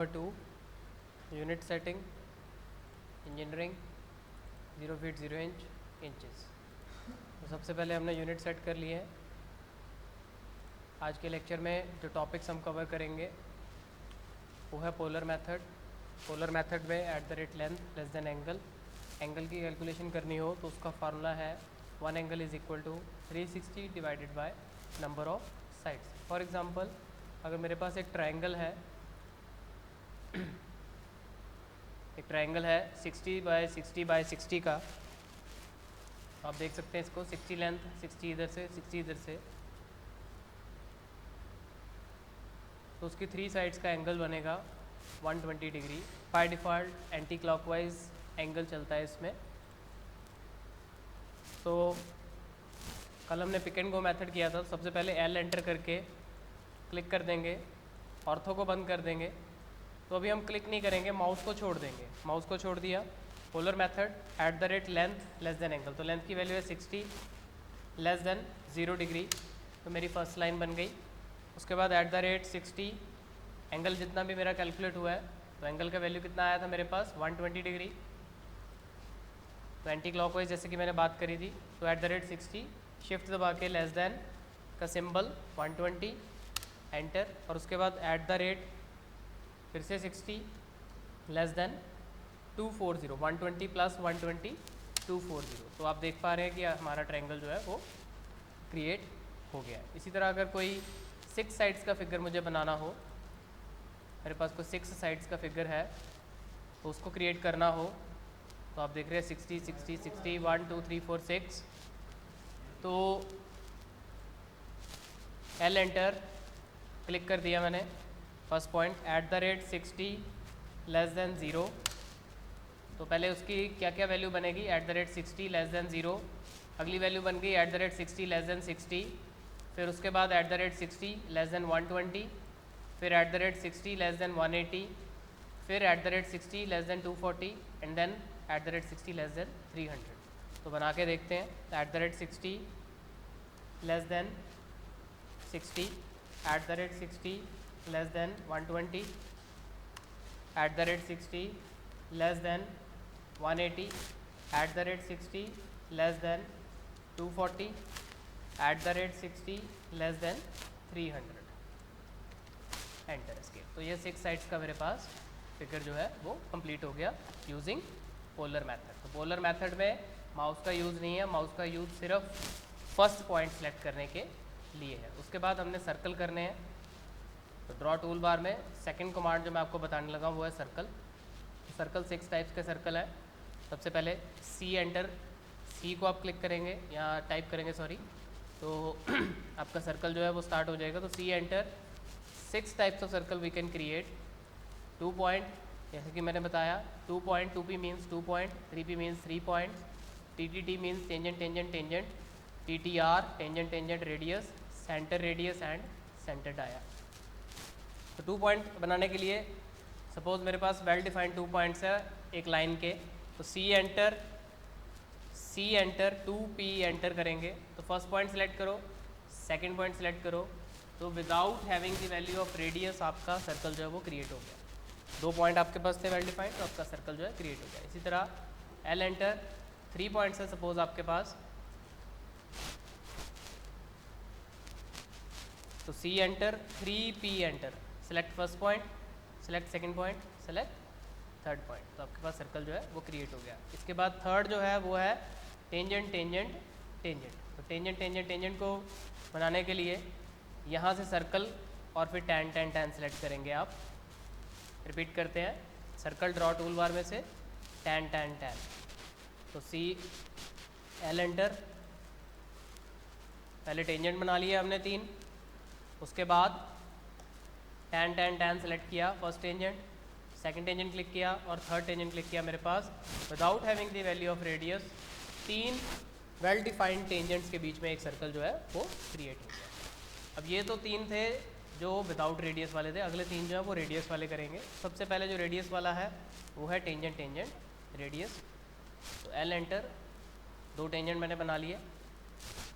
2 unit setting engineering 0 feet 0 inch inches. तो सबसे पहले हमने यूनिट सेट कर लिए हैं। आज के लेक्चर में जो टॉपिक्स हम कवर करेंगे वो है पोलर मेथड। पोलर मेथड में at the rate length less than angle की कैलकुलेशन करनी हो तो उसका फार्मूला है 1 angle is equal to 360 divided by number of sides. For example अगर मेरे पास एक ट्रायंगल है 60 बाय 60 बाय 60 का। आप देख सकते हैं इसको 60 लेंथ, 60 इधर से, 60 इधर से, तो उसकी 3 साइड्स का एंगल बनेगा 120 degree. By default anti clockwise angle चलता है इसमें। तो कल हमने पिक एंड गो मेथड किया था। सबसे पहले एल एंटर करके क्लिक कर देंगे, ऑर्थो को बंद कर देंगे। तो अभी हम क्लिक नहीं करेंगे, माउस को छोड़ देंगे। माउस को छोड़ दिया। Polar method eight the rate length less than angle, तो लेंथ की वैल्यू है 60 लेस देन 0 डिग्री, तो मेरी फर्स्ट लाइन बन गई। उसके बाद एट द रेट 60 एंगल जितना भी मेरा कैलकुलेट हुआ है, तो एंगल का वैल्यू कितना आया था मेरे पास 120 डिग्री। तो एंटी क्लॉकवाइज जैसे कि मैंने बात करी थी, तो एट द रेट 60 शिफ्ट दबा के लेस देन का सिंबल 120 एंटर, और उसके बाद एट द रेट फिर से 60 लेस देन 240, 120 प्लस 120 240। तो आप देख पा रहे हैं कि हमारा ट्रायंगल जो है वो क्रिएट हो गया है। इसी तरह अगर कोई 6 साइड्स का फिगर मुझे बनाना हो, मेरे पास कोई 6 साइड्स का फिगर है तो उसको क्रिएट करना हो, तो आप देख रहे हैं 60 60 60 1 2 3 4 6। तो एल एंटर क्लिक कर दिया मैंने। First point at the rate 60 less than 0, तो पहले उसकी क्या क्या वैल्यू बनेगी at the rate 60 less than 0। अगली वैल्यू बन गई at the rate 60 less than 60, फिर उसके बाद at the rate 60 less than 120, फिर at the rate 60 less than 180, फिर at the rate 60 less than 240 and then at the rate 60 less then 300। तो बना के देखते हैं। Eight the rate 60 less than 60, eight the rate 60 less than 120, eight the rate 60 less than 180, eight the rate 60 less than 240, eight the rate 60 less then 300 enter escape. तो ये 6 sides का मेरे पास figure जो है वो कंप्लीट हो गया यूजिंग पोलर मेथड। तो पोलर मेथड में माउस का यूज़ नहीं है, माउस का यूज़ सिर्फ फर्स्ट पॉइंट सेलेक्ट करने के लिए है। उसके बाद हमने सर्कल करने हैं। तो ड्रॉ टूल बार में सेकंड कमांड जो मैं आपको बताने लगा वो है सर्कल। सर्कल 6 टाइप्स के सर्कल है। सबसे पहले सी एंटर, सी को आप क्लिक करेंगे या टाइप करेंगे सॉरी, तो आपका सर्कल जो है वो स्टार्ट हो जाएगा। तो C enter 6 types of circle we can create. 2 point, जैसे कि मैंने बताया 2 point, 2p means 2 point, 3p means 3 point, TTT means tangent tangent tangent, TTR tangent tangent radius, center radius and center dia. तो 2 point बनाने के लिए suppose मेरे पास well defined 2 points है एक लाइन के, तो सी एंटर 2p एंटर करेंगे तो फर्स्ट पॉइंट सेलेक्ट करो, सेकंड पॉइंट सेलेक्ट करो, तो without having the value of radius आपका सर्कल जो है वो क्रिएट हो गया। 2 पॉइंट आपके पास थे वेल डिफाइंड, तो आपका सर्कल जो है क्रिएट हो गया। इसी तरह एल एंटर 3 पॉइंट्स है सपोज आपके पास, तो C enter 3p enter, select first point, select second point, select third point, तो आपके पास सर्कल जो है वो क्रिएट हो गया। इसके बाद थर्ड जो है वो है टेंजेंट टेंजेंट टेंजेंट। तो टेंजेंट टेंजेंट टेंजेंट को बनाने के लिए यहाँ से सर्कल और फिर टैन टैन टैन सेलेक्ट करेंगे आप। रिपीट करते हैं, सर्कल ड्रॉ टूल बार में से टैन टैन टैन, तो सी एल एंटर, पहले टेंजेंट बना लिया हमने 3, उसके बाद टैन टैन टैन सेलेक्ट किया, first tangent, second tangent click किया और थर्ड टेंजेंट क्लिक किया। मेरे पास without having the value of radius 3 well defined tangents के बीच में एक सर्कल जो है वो क्रिएट हो गया। अब ये तो 3 थे जो विदाउट रेडियस वाले थे, अगले 3 जो है वो रेडियस वाले करेंगे। सबसे पहले जो रेडियस वाला है वो है टेंजेंट टेंजेंट रेडियस। तो एल एंटर, 2 टेंजेंट मैंने बना लिए,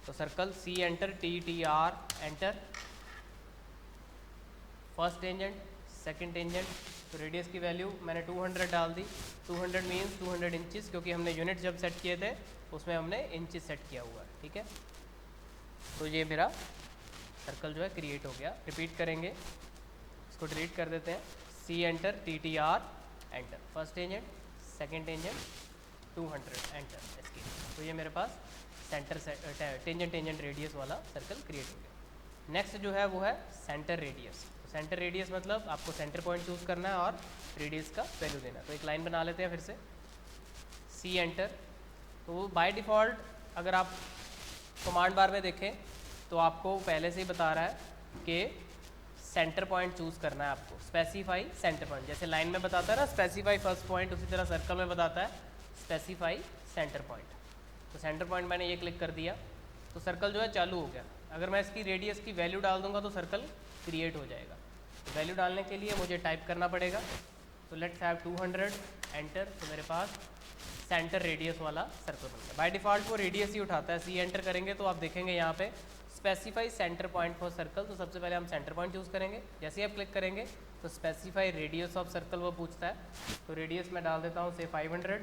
तो circle C enter TTR enter, first tangent, second tangent, तो रेडियस की वैल्यू मैंने 200 डाल दी। 200 मीन्स 200 इंचज़, क्योंकि हमने यूनिट जब सेट किए थे उसमें हमने इंचज़ सेट किया हुआ है, ठीक है। तो ये मेरा सर्कल जो है क्रिएट हो गया। रिपीट करेंगे, इसको डिलीट कर देते हैं। C enter, TTR enter, first tangent, second tangent, 200 enter, escape. तो ये मेरे पास सेंटर टेंजेंट रेडियस वाला सर्कल क्रिएट हो गया। नेक्स्ट जो है वो है सेंटर रेडियस। तो सेंटर रेडियस मतलब आपको सेंटर पॉइंट चूज़ करना है और रेडियस का वैल्यू देना है। तो एक लाइन बना लेते हैं फिर से, सी एंटर। तो बाय डिफ़ॉल्ट अगर आप कमांड बार में देखें तो आपको पहले से ही बता रहा है कि सेंटर पॉइंट चूज़ करना है आपको, स्पेसिफाई सेंटर पॉइंट। जैसे लाइन में बताता है ना स्पेसिफाई फर्स्ट पॉइंट, उसी तरह सर्कल में बताता है स्पेसिफाई सेंटर पॉइंट। तो सेंटर पॉइंट मैंने ये क्लिक कर दिया तो सर्कल जो है चालू हो गया। अगर मैं इसकी रेडियस की वैल्यू डाल दूंगा तो सर्कल क्रिएट हो जाएगा। तो वैल्यू डालने के लिए मुझे टाइप करना पड़ेगा। तो लेट्स हैव 200 एंटर। तो मेरे पास सेंटर रेडियस वाला सर्कल बन गया। बाय डिफ़ॉल्ट वो रेडियस ही उठाता है। सी एंटर करेंगे तो आप देखेंगे यहाँ पे specify centre point for circle. तो सबसे पहले हम सेंटर पॉइंट चूज़ करेंगे। जैसे ही आप क्लिक करेंगे तो स्पेसिफाई रेडियस ऑफ सर्कल वो पूछता है। तो रेडियस मैं डाल देता हूँ से 500।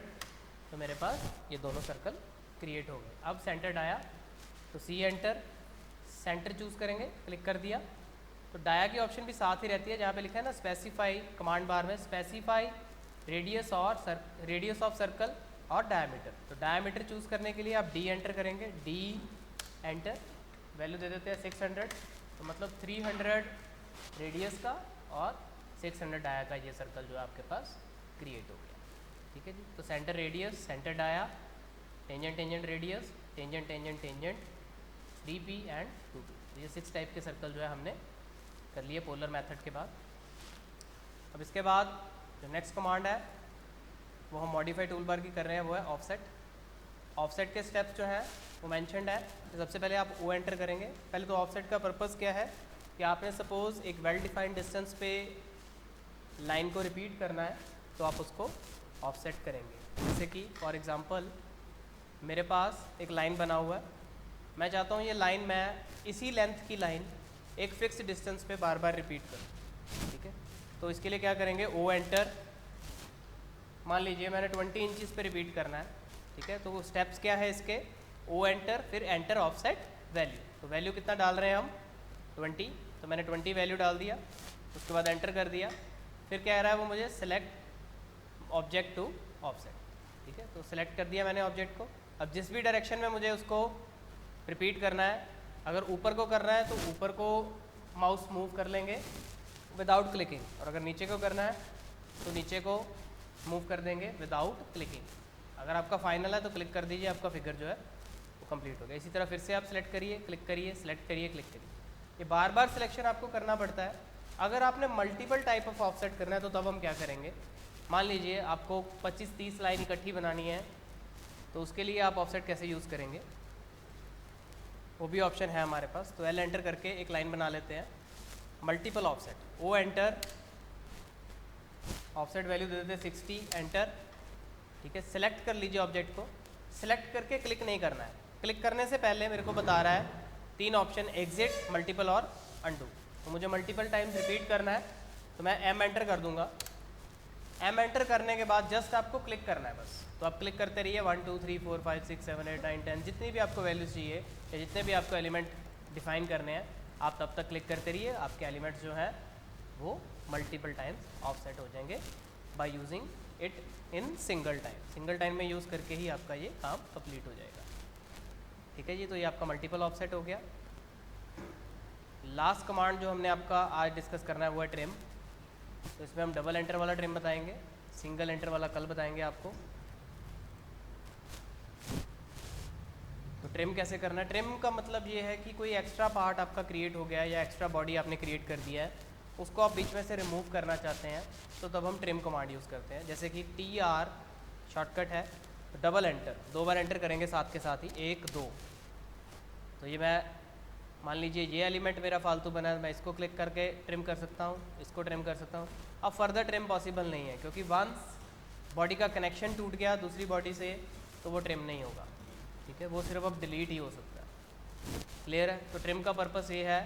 तो मेरे पास ये दोनों सर्कल क्रिएट हो गए। अब सेंटर डाया, तो सी एंटर, सेंटर चूज़ करेंगे, क्लिक कर दिया। तो डाया की ऑप्शन भी साथ ही रहती है, जहाँ पे लिखा है ना स्पेसिफाई, कमांड बार में स्पेसिफाई रेडियस ऑफ सर्कल और डायमीटर। तो डायमीटर चूज़ करने के लिए आप डी एंटर करेंगे, डी एंटर, वैल्यू दे देते हैं 600। तो मतलब 300 रेडियस का और 600 डाया का ये सर्कल जो है आपके पास क्रिएट हो गया, ठीक है जी। तो center radius, center dia, tangent radius, tangent 3P and 2P। ये 6 टाइप के सर्कल जो है हमने कर लिए पोलर मेथड के बाद। अब इसके बाद जो नेक्स्ट कमांड है वो हम मॉडिफाई टूल बार की कर रहे हैं, वो है ऑफसेट। ऑफसेट के स्टेप्स जो हैं वो मैंशनड है। तो सबसे पहले आप ओ एंटर करेंगे। पहले तो ऑफसेट का पर्पज़ क्या है कि आपने सपोज़ एक वेल डिफाइंड डिस्टेंस पे लाइन को रिपीट करना है तो आप उसको ऑफसेट करेंगे। जैसे कि फॉर एग्ज़ाम्पल मेरे पास एक लाइन बना हुआ है, मैं चाहता हूँ ये लाइन मैं इसी लेंथ की लाइन एक फिक्स डिस्टेंस पे बार बार रिपीट करूँ, ठीक है। तो इसके लिए क्या करेंगे, ओ एंटर। मान लीजिए मैंने 20 इंचज़ पे रिपीट करना है, ठीक है। तो वो स्टेप्स क्या है इसके, ओ एंटर, फिर एंटर ऑफसेट वैल्यू। तो वैल्यू कितना डाल रहे हैं हम, 20। तो मैंने 20 वैल्यू डाल दिया, उसके बाद एंटर कर दिया। फिर कह रहा है वो मुझे सेलेक्ट ऑब्जेक्ट टू ऑफसेट, ठीक है। तो सिलेक्ट कर दिया मैंने ऑब्जेक्ट को। अब जिस भी डायरेक्शन में मुझे उसको रिपीट करना है, अगर ऊपर को करना है तो ऊपर को माउस मूव कर लेंगे विदाउट क्लिकिंग, और अगर नीचे को करना है तो नीचे को मूव कर देंगे विदाउट क्लिकिंग। अगर आपका फाइनल है तो क्लिक कर दीजिए, आपका फिगर जो है वो कंप्लीट हो गया। इसी तरह फिर से आप सिलेक्ट करिए, क्लिक करिए, सिलेक्ट करिए, क्लिक करिए। ये बार बार सिलेक्शन आपको करना पड़ता है। अगर आपने मल्टीपल टाइप ऑफ ऑफसेट करना है तो तब हम क्या करेंगे, मान लीजिए आपको 25-30 लाइन इकट्ठी बनानी है तो उसके लिए आप ऑफसेट कैसे यूज़ करेंगे, वो भी ऑप्शन है हमारे पास। तो एल एंटर करके एक लाइन बना लेते हैं, multiple offset, O enter, offset value दे देते हैं 60, एंटर, ठीक है। सेलेक्ट कर लीजिए ऑब्जेक्ट को, सेलेक्ट करके क्लिक नहीं करना है। क्लिक करने से पहले मेरे को बता रहा है 3 ऑप्शन, एग्जिट, मल्टीपल और अंडू। तो मुझे मल्टीपल टाइम्स रिपीट करना है तो मैं एम एंटर कर दूंगा। एम एंटर करने के बाद जस्ट आपको क्लिक करना है बस। तो आप क्लिक करते रहिए 1 2 3 4 5 6 7 8 9 10, जितनी भी आपको वैल्यूज चाहिए या जितने भी आपको एलिमेंट डिफाइन करने हैं आप तब तक क्लिक करते रहिए। आपके एलिमेंट्स जो हैं वो मल्टीपल टाइम्स ऑफसेट हो जाएंगे by using it in single time. Single time में यूज़ करके ही आपका ये काम कंप्लीट हो जाएगा, ठीक है जी। तो ये आपका मल्टीपल ऑफसेट हो गया। लास्ट कमांड जो हमने आपका आज डिस्कस करना है वो है ट्रिम। तो इसमें हम डबल एंटर वाला ट्रिम बताएंगे, सिंगल एंटर वाला कल बताएंगे आपको। तो ट्रिम कैसे करना है, ट्रिम का मतलब ये है कि कोई एक्स्ट्रा पार्ट आपका क्रिएट हो गया है या एक्स्ट्रा बॉडी आपने क्रिएट कर दिया है, उसको आप बीच में से रिमूव करना चाहते हैं तो तब हम ट्रिम कमांड यूज़ करते हैं। जैसे कि TR शॉर्टकट है, तो डबल एंटर, 2 बार एंटर करेंगे साथ के साथ ही, 1 2। तो ये मैं मान लीजिए ये एलिमेंट मेरा फालतू बना है, मैं इसको क्लिक करके ट्रिम कर सकता हूँ, इसको ट्रिम कर सकता हूँ। अब फर्दर ट्रिम पॉसिबल नहीं है क्योंकि वंस बॉडी का कनेक्शन टूट गया दूसरी बॉडी से तो वो ट्रिम नहीं होगा, ठीक है। वो सिर्फ अब डिलीट ही हो सकता है, क्लियर है। तो ट्रिम का पर्पस ये है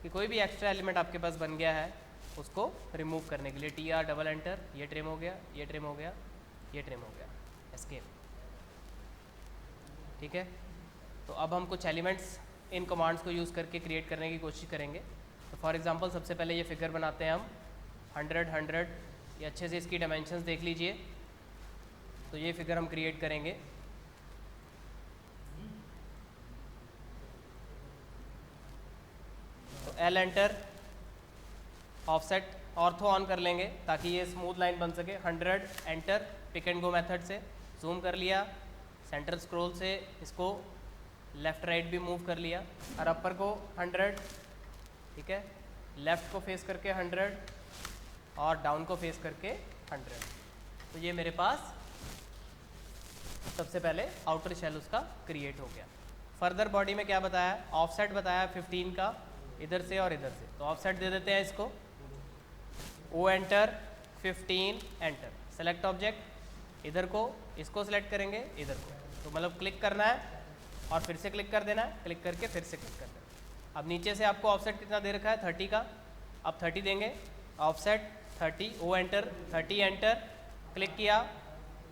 कि कोई भी एक्स्ट्रा एलिमेंट आपके पास बन गया है उसको रिमूव करने के लिए टी आर डबल एंटर, ये ट्रिम हो गया, ये ट्रिम हो गया, ये ट्रिम हो गया, एस्केप। ठीक है, तो अब हम कुछ एलिमेंट्स इन कमांड्स को यूज़ करके क्रिएट करने की कोशिश करेंगे। तो फॉर एग्जांपल सबसे पहले ये फिगर बनाते हैं हम 100 100, ये अच्छे से इसकी डायमेंशंस देख लीजिए। तो ये फिगर हम क्रिएट करेंगे। तो L enter, offset ortho on कर लेंगे ताकि ये स्मूथ लाइन बन सके। 100 enter, pick and go method से जूम कर लिया, सेंटर स्क्रॉल से इसको लेफ़्ट राइट भी मूव कर लिया, और अपर को 100, ठीक है, लेफ़्ट को फेस करके 100 और डाउन को फेस करके 100। तो ये मेरे पास सबसे पहले आउटर शेल उसका क्रिएट हो गया। फर्दर बॉडी में क्या बताया, ऑफसेट बताया 15 का, इधर से और इधर से। तो ऑफसेट दे देते हैं इसको, O enter 15 enter, select object, इधर को इसको सिलेक्ट करेंगे, इधर को, तो मतलब क्लिक करना है और फिर से क्लिक कर देना है, क्लिक करके फिर से क्लिक कर देना है। अब नीचे से आपको ऑफसेट कितना दे रखा है 30 का, अब 30 देंगे, offset 30, O enter 30 enter, click किया,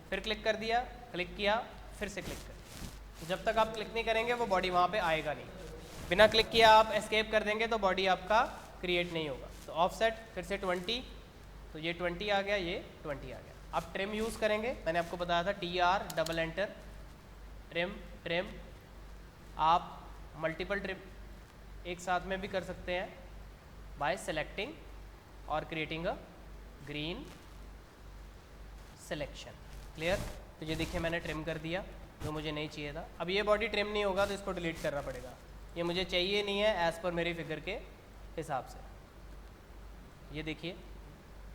फिर क्लिक कर दिया, क्लिक किया, फिर से क्लिक कर दिया। तो जब तक आप क्लिक नहीं करेंगे वो बॉडी वहाँ पे आएगा नहीं। बिना क्लिक किया आप एस्केप कर देंगे तो बॉडी आपका क्रिएट नहीं होगा। तो ऑफसेट फिर से 20, तो ये 20 आ गया, ये 20 आ गया। अब ट्रिम यूज़ करेंगे, मैंने आपको बताया था T R double enter, trim trim. आप मल्टीपल ट्रिम एक साथ में भी कर सकते हैं बाय सेलेक्टिंग और creating a green selection. Clear? तो ये देखिए मैंने ट्रिम कर दिया जो मुझे नहीं चाहिए था। अब ये बॉडी ट्रिम नहीं होगा तो इसको डिलीट करना पड़ेगा, ये मुझे चाहिए नहीं है एज़ पर मेरी फिगर के हिसाब से। ये देखिए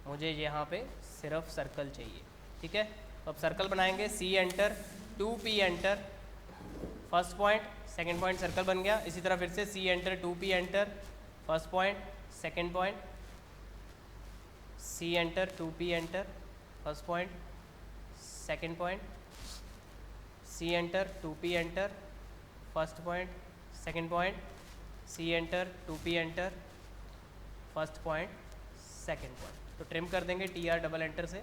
मुझे यहाँ पे सिर्फ सर्कल चाहिए, ठीक है। तो अब सर्कल बनाएंगे, C enter, 2P enter, first point, second point circle बन गया। इसी तरह फिर से C enter, 2P enter, first point, second point, C enter, 2P enter, first point, second point, C enter, 2P enter, first point, second point, C enter, 2P enter, first point, second point. तो trim कर देंगे T R double enter से।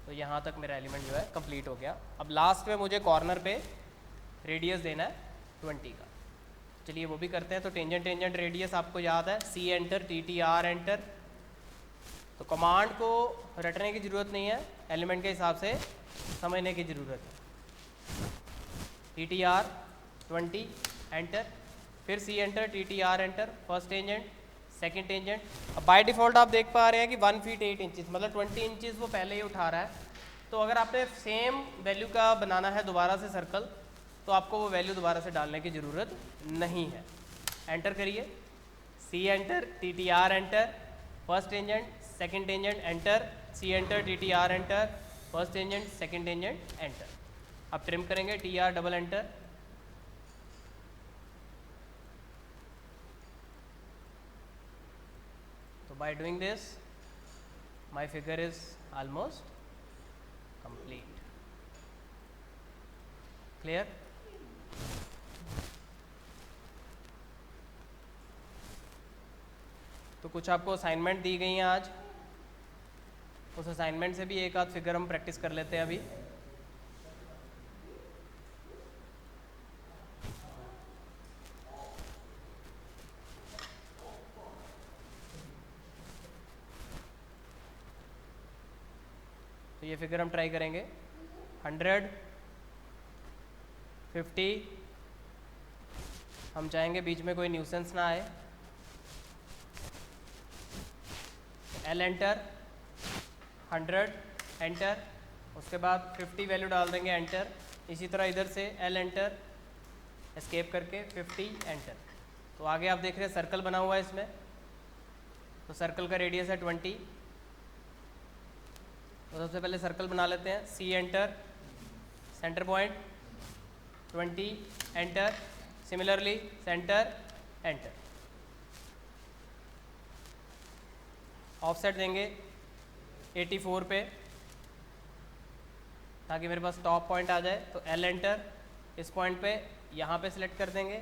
तो यहाँ तक मेरा element जो है कंप्लीट हो गया। अब लास्ट में मुझे कॉर्नर पे रेडियस देना है 20 का। चलिए वो भी करते हैं। तो टेंजेंट टेंजेंट रेडियस आपको याद है, सी एंटर, TTR एंटर। तो कमांड को रटने की ज़रूरत नहीं है, एलिमेंट के हिसाब से समझने की ज़रूरत है। TTR 20 एंटर, फिर C enter, TTR enter, first tangent, second tangent. अब बाय डिफ़ॉल्ट आप देख पा रहे हैं कि 1 फीट 8 इंचज़, मतलब 20 इंचज़ वो पहले ही उठा रहा है। तो अगर आपने सेम वैल्यू का बनाना है दोबारा से सर्कल, तो आपको वो वैल्यू दोबारा से डालने की ज़रूरत नहीं है। एंटर करिए, C enter, TTR enter, first tangent, second tangent enter, C enter, TTR enter, first tangent, second tangent enter. अब ट्रिम करेंगे, TR डबल एंटर, तो by doing this my figure is almost complete. Clear? तो कुछ आपको assignment दी गई हैं आज, उस असाइनमेंट से भी एक आध फिगर हम प्रैक्टिस कर लेते हैं अभी। तो ये फिगर हम ट्राई करेंगे। 100, 50, हम चाहेंगे बीच में कोई न्यूसेंस ना आए। एल एंटर, 100 एंटर, उसके बाद 50 वैल्यू डाल देंगे, एंटर। इसी तरह इधर से एल एंटर, एस्केप करके 50 एंटर। तो आगे आप देख रहे हैं सर्कल बना हुआ है इसमें, तो सर्कल का रेडियस है 20। तो सबसे पहले सर्कल बना लेते हैं, C enter, center point 20 enter, similarly center enter. Offset देंगे 84 पे ताकि मेरे पास टॉप पॉइंट आ जाए। तो एल एंटर, इस पॉइंट पे यहाँ पे सिलेक्ट कर देंगे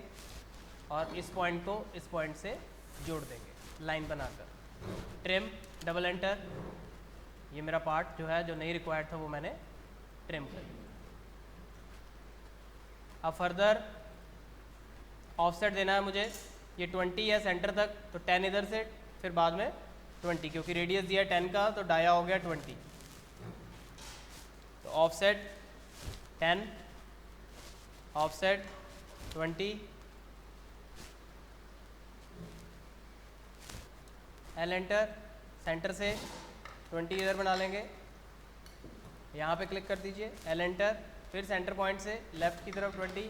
और इस पॉइंट को इस पॉइंट से जोड़ देंगे लाइन बनाकर। ट्रिम डबल एंटर, ये मेरा पार्ट जो है जो नहीं रिक्वायर्ड था वो मैंने ट्रिम कर दिया। अब फर्दर ऑफसेट देना है मुझे, ये 20 है सेंटर तक, तो 10 इधर से, फिर बाद में 20, क्योंकि रेडियस दिया 10 का तो डाया हो गया 20। तो offset 10, offset 20, L enter, centre से 20 इधर बना लेंगे, यहाँ पे क्लिक कर दीजिए, एल एंटर, फिर सेंटर पॉइंट से लेफ्ट की तरफ 20,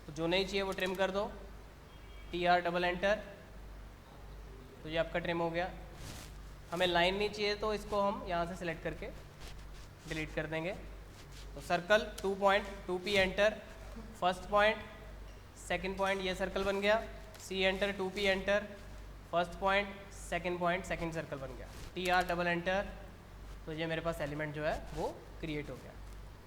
तो जो नहीं चाहिए वो ट्रिम कर दो, टी आर डबल एंटर, तो ये आपका ट्रिम हो गया। हमें लाइन नहीं चाहिए तो इसको हम यहाँ से सिलेक्ट करके डिलीट कर देंगे। तो circle 2 point, 2p enter, first point, second point, ये सर्कल बन गया, C enter, 2p enter, first point, second circle बन गया, टी आर डबल एंटर, तो ये मेरे पास एलिमेंट जो है वो क्रिएट हो गया।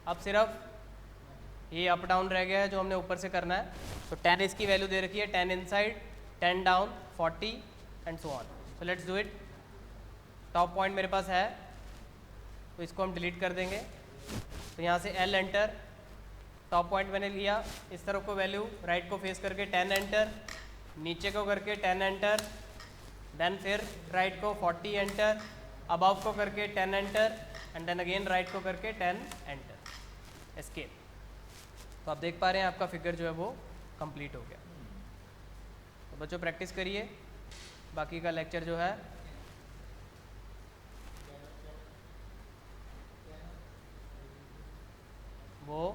अब सिर्फ ये अप डाउन रह गया है जो हमने ऊपर से करना है। तो 10 इसकी वैल्यू दे रखी है, 10 inside, 10 down, 40 and so on. So let's do it. Top point मेरे पास है तो इसको हम डिलीट कर देंगे। तो यहाँ से एल एंटर, टॉप पॉइंट मैंने लिया, इस तरफ को वैल्यू राइट को फेस करके 10 एंटर, नीचे को करके 10 एंटर, देन फिर राइट को 40 एंटर, अबव को करके 10 enter, and then again right को करके 10 एंटर, एस्केप। तो आप देख पा रहे हैं आपका फिगर जो है वो कंप्लीट हो गया। तो बच्चों प्रैक्टिस करिए, बाकी का लेक्चर जो है वो